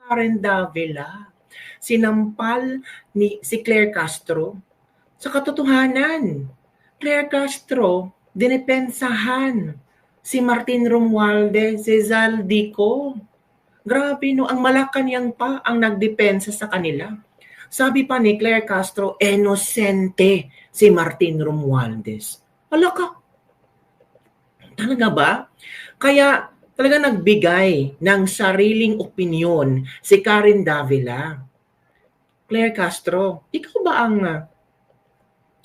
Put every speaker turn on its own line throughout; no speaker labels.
Karen Davila. Sinampal ni si Claire Castro. Sa katotohanan, Claire Castro, dinepensahan si Martin Romualdez, si Zaldico. Grabe no, ang Malacanang pa ang nagdepensa sa kanila. Sabi pa ni Claire Castro, inosente si Martin Romualdez. Wala ka. Talaga ba? Kaya talaga nagbigay ng sariling opinyon si Karen Davila. Claire Castro, ikaw ba ang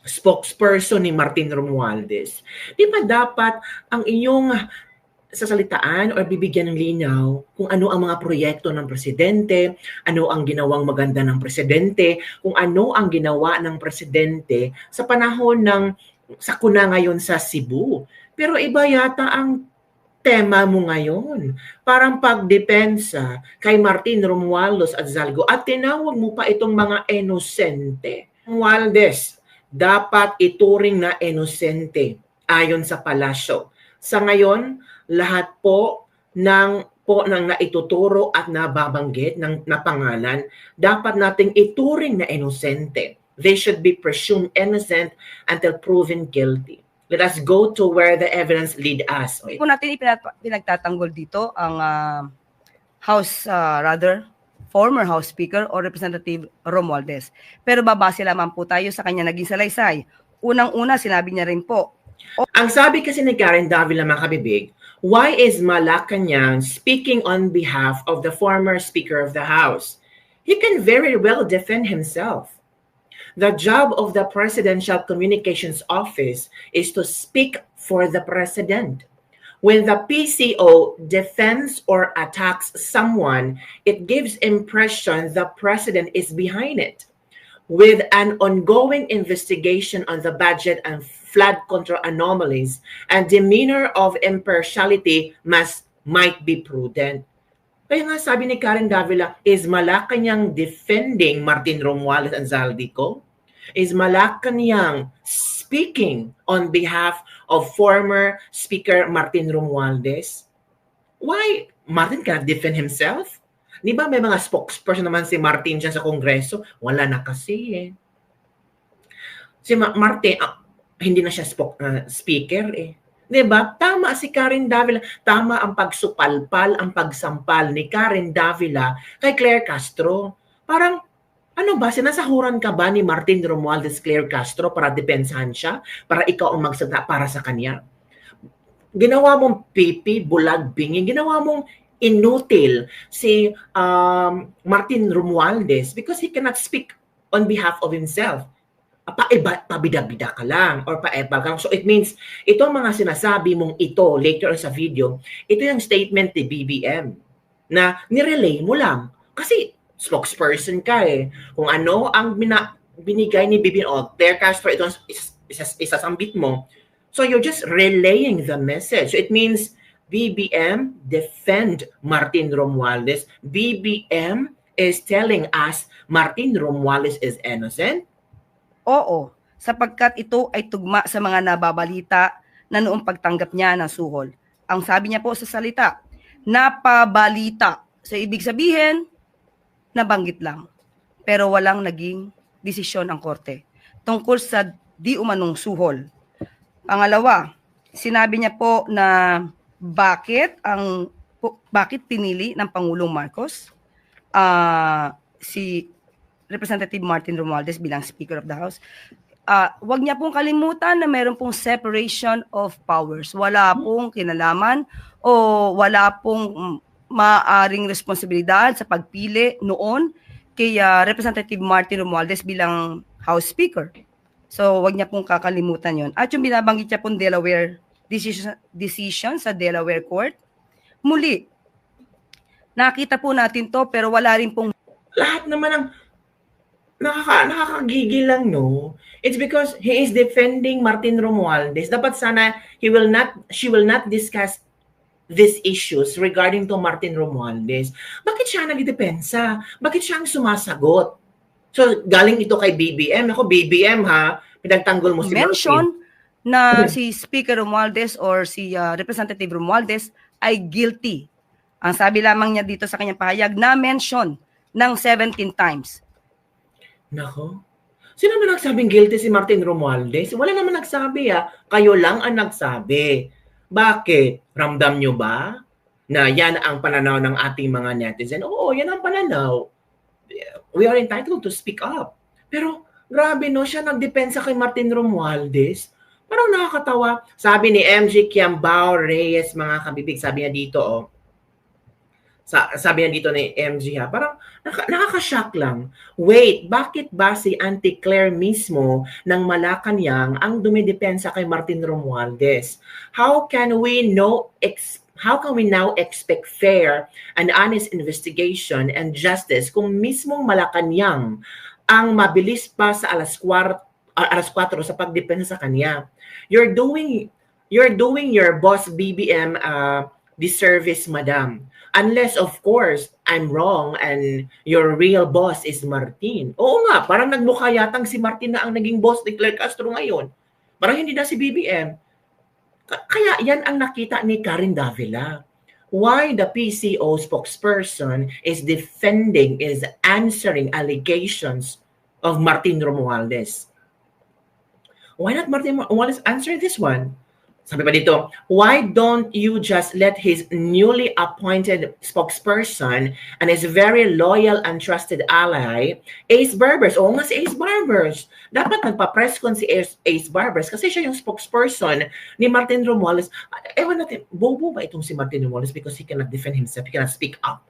spokesperson ni Martin Romualdez? Di ba dapat ang inyong sasalitaan o bibigyan ng linaw kung ano ang mga proyekto ng presidente, ano ang ginawang maganda ng presidente, kung ano ang ginawa ng presidente sa panahon ng sakuna ngayon sa Cebu. Pero iba yata ang tema mo ngayon. Parang pagdepensa kay Martin Romualdez at Zalgo at tinawag mo pa itong mga inosente. Romualdez, dapat ituring na inosente ayon sa palasyo. Sa ngayon, lahat po ng naituturo at nababanggit ng pangalan, dapat nating ituring na inosente. They should be presumed innocent until proven guilty. Let us go to where the evidence lead us.
Kung natin pinagtatanggol dito ang former House Speaker o Representative Romualdez. Pero babase lamang po tayo sa kanya naging salaysay. Unang-una, sinabi niya rin po.
Ang sabi kasi ni Karen Davila, mga kabibig, why is Malacanang speaking on behalf of the former Speaker of the House? He can very well defend himself. The job of the Presidential Communications Office is to speak for the President. When the PCO defends or attacks someone, it gives impression the President is behind it. With an ongoing investigation on the budget and flood control anomalies, and demeanor of impartiality might be prudent. Kaya nga sabi ni Karen Davila, is Malacanang defending Martin Romualdez and Zaldico? Is Malacanang speaking on behalf of former Speaker Martin Romualdez? Why? Martin cannot defend himself? Di ba may mga spokesperson naman si Martin dyan sa Kongreso? Wala na kasi eh. Si Martin, hindi na siya speaker eh. Diba? Tama si Karen Davila. Tama ang pagsupalpal, ang pagsampal ni Karen Davila kay Claire Castro. Parang, ano ba? Sinasahuran ka ba ni Martin Romualdez Claire Castro para depensahan siya? Para ikaw ang magsalita para sa kanya? Ginawa mong pipi, bulag, bingi. Ginawa mong inutil si Martin Romualdez because he cannot speak on behalf of himself. Pabida-bida ka lang or paeba ka. So it means, itong mga sinasabi mong ito later sa video, ito yung statement ni BBM na nirelay mo lang. Kasi spokesperson ka eh. Kung ano ang binigay ni BBM o Claire Castro, ito isasambit mo. So you're just relaying the message. So it means BBM defend Martin Romualdez. BBM is telling us Martin Romualdez is innocent.
Oo, sapagkat ito ay tugma sa mga nababalita na noong pagtanggap niya ng suhol. Ang sabi niya po sa salita, napabalita. So ibig sabihin, nabanggit lang. Pero walang naging desisyon ang korte tungkol sa di umanong suhol. Pangalawa, sinabi niya po na bakit pinili ng Pangulong Marcos si Representative Martin Romualdez bilang Speaker of the House. Wag niya pong kalimutan na meron pong separation of powers. Wala pong kinalaman o wala pong maaring responsibilidad sa pagpili noon kay Representative Martin Romualdez bilang House Speaker. So wag niya pong kakalimutan yon. At yung binabanggit niya pong Delaware decision sa Delaware Court, muli, nakita po natin to pero wala rin pong
lahat naman ang nakakagigil lang, no? It's because he is defending Martin Romualdez. Dapat sana she will not discuss these issues regarding to Martin Romualdez. Bakit siya nagdepensa? Bakit siya ang sumasagot? So, galing ito kay BBM. Ako, BBM ha, pinagtanggol mo si
mention na si Speaker Romualdez or si Representative Romualdez ay guilty Ang sabi lamang niya dito sa kanyang pahayag na mention ng 17 times.
Nako. Sino naman nagsabing guilty si Martin Romualdez? Wala naman nagsabi Kayo lang ang nagsabi. Bakit? Ramdam nyo ba na yan ang pananaw ng ating mga netizen? Oo, yan ang pananaw. We are entitled to speak up. Pero grabe no, siya nagdepensa kay Martin Romualdez. Parang nakakatawa. Sabi ni MJ Kiambao Reyes, mga kabibig, sabi niya dito, sabi niya dito ni MJ parang nakaka-shock lang. Wait, bakit ba si Auntie Claire mismo ng Malacanang ang dumidepensa kay Martin Romualdez? How can we now expect fair and honest investigation and justice kung mismong Malacanang ang mabilis pa sa alas 4 sa pagdepensa sa kanya? You're doing your boss BBM disservice, madam. Unless, of course, I'm wrong and your real boss is Martin. Oo nga, parang nagmukha yatang si Martin na ang naging boss ni Claire Castro ngayon. Parang hindi na si BBM. Kaya yan ang nakita ni Karen Davila. Why the PCO spokesperson is answering allegations of Martin Romualdez. Why not Martin Romualdez answer this one? Sabi pa dito, why don't you just let his newly appointed spokesperson and his very loyal and trusted ally, Ace Barbers? Oo nga si Ace Barbers. Dapat nagpa-press con si Ace Barbers kasi siya yung spokesperson ni Martin Romualdez. Ewan natin, bobo ba itong si Martin Romualdez because he cannot defend himself, he cannot speak up.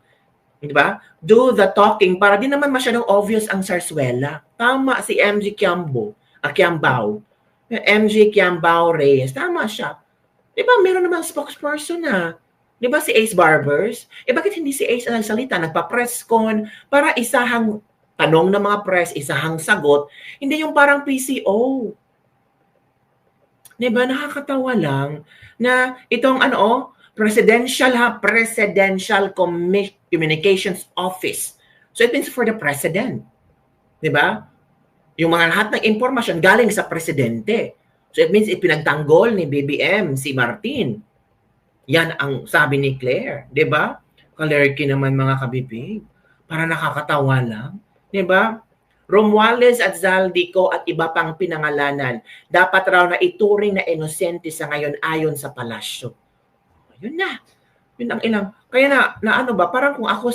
Diba? Do the talking para di naman masyadong obvious ang sarsuela. Tama si MJ Kiambao. MJ Kiambao Reyes, tama siya. Diba, meron namang spokesperson na. Diba si Ace Barbers? Bakit hindi si Ace ang nagsalita? Nagpa-press con para isahang tanong ng mga press, isahang sagot. Hindi yung parang PCO. Diba, nakakatawa lang na itong Presidential Communications Office. So it means for the President. Diba? Yung mga lahat ng impormasyon galing sa presidente. So it means ipinagtanggol ni BBM si Martin. Yan ang sabi ni Claire. Diba? Kalerky naman mga kabibig. Para nakakatawa lang. Diba? Romualdez at Zaldico at iba pang pinangalanan. Dapat raw na ituring na inosente sa ngayon ayon sa palasyo. Yun na. Yun ang ilang. Kaya na ano ba? Parang kung ako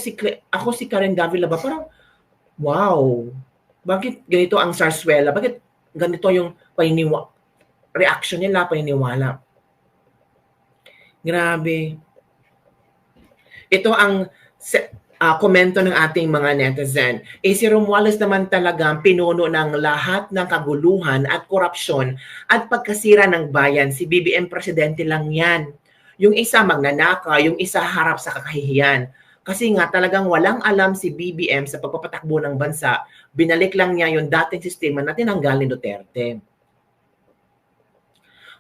si Karen Davila ba? Parang, wow. Bakit ganito ang sarsuela? Bakit ganito yung reaction nila, paniniwala? Grabe. Ito ang komento ng ating mga netizen. Si Romualdez naman talaga pinuno ng lahat ng kaguluhan at korupsyon at pagkasira ng bayan. Si BBM presidente lang yan. Yung isa magnanaka, yung isa harap sa kakahihiyan. Kasi nga talagang walang alam si BBM sa pagpapatakbo ng bansa. Binalik lang niya yung dating sistema na tinanggal ni Duterte.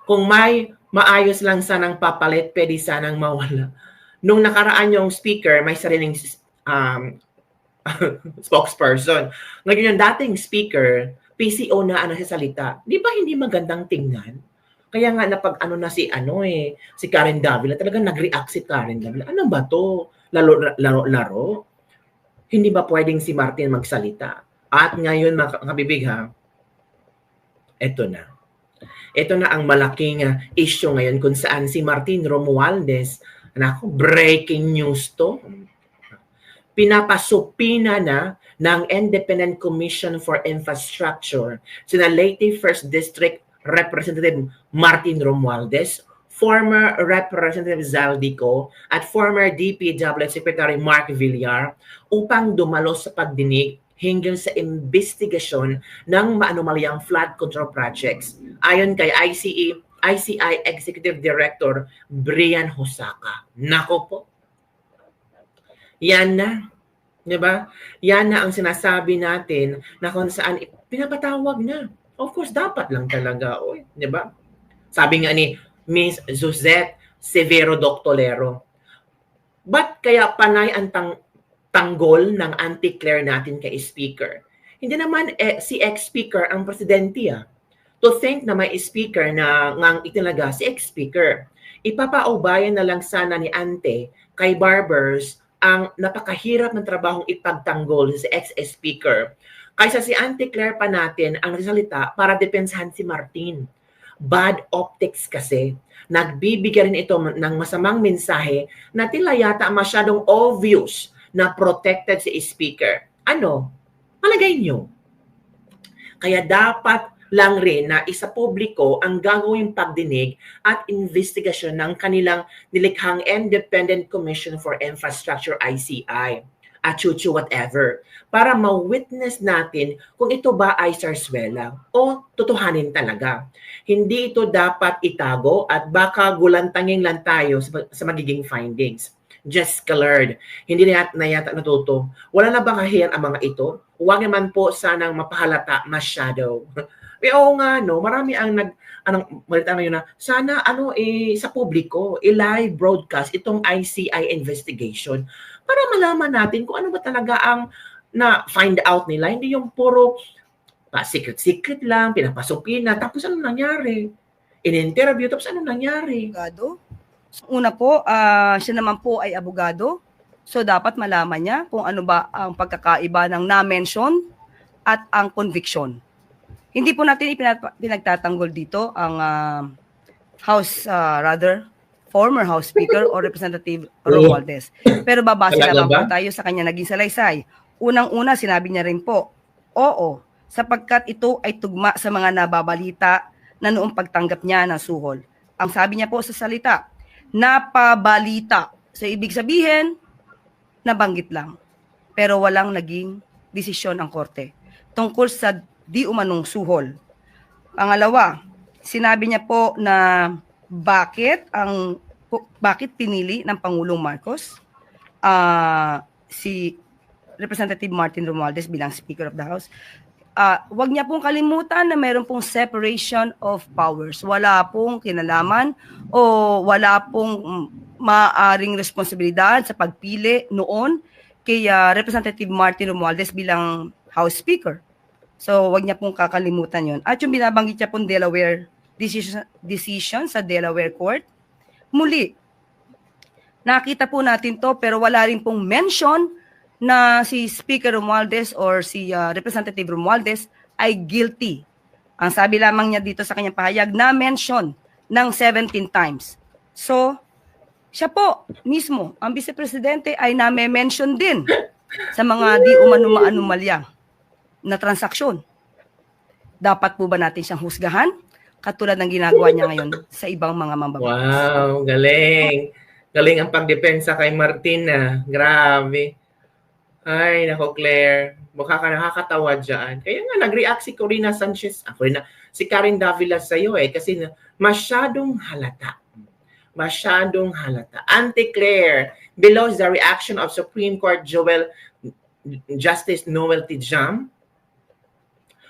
Kung may maayos lang sanang papalit, pwede sanang mawala. Nung nakaraan yung speaker, may sariling spokesperson. Ngayon yung dating speaker, PCO na ang nagsasalita. Di ba hindi magandang tingnan? Kaya nga si Karen Davila, talagang nag-react si Karen Davila. Ano ba to? Laro? Hindi ba pwedeng si Martin magsalita? At ngayon, mga kabibig eto na. Ito na ang malaking issue ngayon kung saan si Martin Romualdez, breaking news to, pinapasupina na ng Independent Commission for Infrastructure sina Leyte 1st District Representative Martin Romualdez, former Representative Zaldico at former DPWH Secretary Mark Villar upang dumalo sa pagdinig hinggil sa investigasyon ng maanumalyang flood control projects ayon kay ICI Executive Director Brian Hosaka. Nako po. Yan na. Diba? Yan na ang sinasabi natin na kung saan pinapatawag na. Of course, dapat lang talaga. Diba? Sabi nga ni Miss Suzette Severo Doctolero, ba't kaya panay ang tanggol ng anti-Claire natin kay Speaker? Hindi naman si ex-Speaker ang presidente. To think na may Speaker na ngang itinaga si ex-Speaker. Ipapaubayan na lang sana ni Ante kay Barbers ang napakahirap ng trabahong ipagtanggol sa ex-speaker. Kaysa si Ante Claire pa natin ang nagsasalita para depensahan si Martin. Bad optics kasi. Nagbibigay rin ito ng masamang mensahe na tila yata masyadong obvious na protected si speaker. Ano? Palagay nyo? Kaya dapat lang rin na isa publiko ang gagawing pagdinig at investigasyon ng kanilang nilikhang Independent Commission for Infrastructure ICI at chuchu whatever para ma-witness natin kung ito ba ay sarswela o totohanin talaga. Hindi ito dapat itago at baka gulantangin lang tayo sa magiging findings. Just colored. Hindi na yata natuto. Wala na ba kahiyan ang mga ito? Huwag naman po sanang mapahalata masyado. Oo nga, no, marami ang malita na yun na, sana sa publiko, i-live broadcast itong ICI investigation para malaman natin kung ano ba talaga ang na-find out nila. Hindi yung puro secret-secret lang, pinapasukin na, tapos ano nangyari? In-interview, tapos ano nangyari?
Abogado. Una po, siya naman po ay abogado. So dapat malaman niya kung ano ba ang pagkakaiba ng na-mention at ang conviction. Hindi po natin pinagtatanggol dito ang former House Speaker o Representative Romualdez. Pero babase naman po tayo sa kanya naging salaysay. Unang-una, sinabi niya rin po, oo, sapagkat ito ay tugma sa mga nababalita na noong pagtanggap niya ng suhol. Ang sabi niya po sa salita, napabalita. So ibig sabihin, nabanggit lang. Pero walang naging desisyon ang korte tungkol sa di umanong suhol. Pangalawa, sinabi niya po na bakit pinili ng Pangulong Marcos si Representative Martin Romualdez bilang Speaker of the House. Wag niya pong kalimutan na meron pong separation of powers. Wala pong kinalaman o wala pong maaring responsibilidad sa pagpili noon kay Representative Martin Romualdez bilang House Speaker. So, wag niya pong kakalimutan yon. At yung binabanggit niya pong Delaware decision sa Delaware Court, muli, nakita po natin to pero wala rin pong mention na si Speaker Romualdez or si Representative Romualdez ay guilty. Ang sabi lamang niya dito sa kanyang pahayag na mention ng 17 times. So, siya po mismo, ang Vice Presidente ay na-mention din sa mga di umano-anomalya na transaksyon. Dapat po ba natin siyang husgahan? Katulad ng ginagawa niya ngayon sa ibang mga mambabatas.
Wow, galing. Galing ang pagdepensa kay Martina. Grabe. Ay, nako Claire. Mukha ka nakakatawa dyan. Kaya nga, nag-react si Corina Sanchez. Si Karen Davila sa'yo kasi masyadong halata. Masyadong halata. Auntie Claire, below is the reaction of Supreme Court Justice Noel Tijam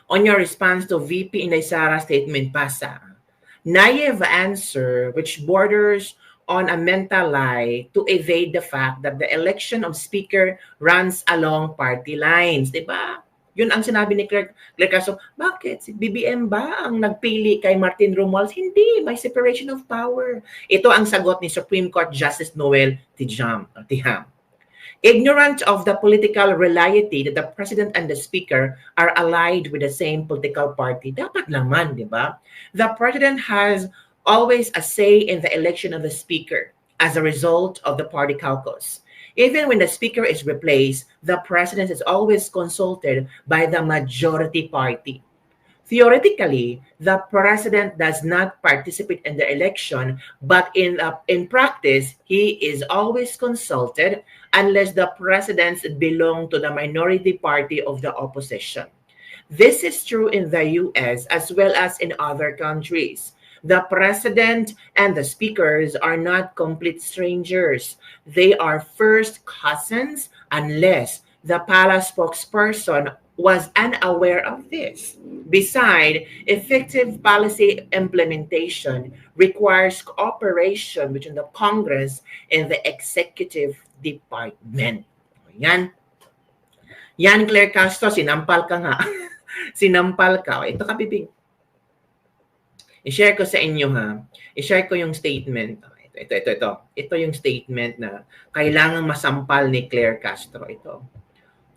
on your response to VP Inday Sara's statement, Pasa. Naive answer which borders on a mental lie to evade the fact that the election of speaker runs along party lines. Diba? Yun ang sinabi ni Claire Caso. Bakit? Si BBM ba ang nagpili kay Martin Romualdez? Hindi. By separation of power. Ito ang sagot ni Supreme Court Justice Noel Tijam. Ignorant of the political reality that the President and the Speaker are allied with the same political party. Dapat naman, di ba? The President has always a say in the election of the Speaker as a result of the party caucus. Even when the Speaker is replaced, the President is always consulted by the majority party. Theoretically, the President does not participate in the election, but in practice, he is always consulted unless the presidents belong to the minority party of the opposition. This is true in the US as well as in other countries. The president and the speakers are not complete strangers. They are first cousins unless the palace spokesperson was unaware of this. Besides, effective policy implementation requires cooperation between the Congress and the executive department. Yan. Yan, Claire Castro, sinampal ka nga. Sinampal ka. Ito ka, bibig. I-share ko sa inyo, ha. I-share ko yung statement. Ito yung statement na kailangan masampal ni Claire Castro ito.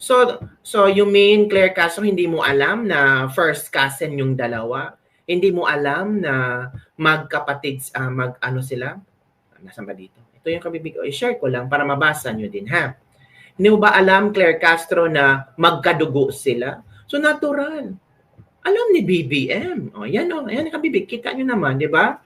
So you mean Claire Castro hindi mo alam na first cousin yung dalawa? Hindi mo alam na magkapatid, mag-ano sila? Nasaan ba dito? Ito yung kabibig. I-share ko lang para mabasa nyo din, ha? Hindi mo ba alam, Claire Castro, na magkadugo sila? So natural. Alam ni BBM. Yan ang kabibig. Kita nyo naman, di ba?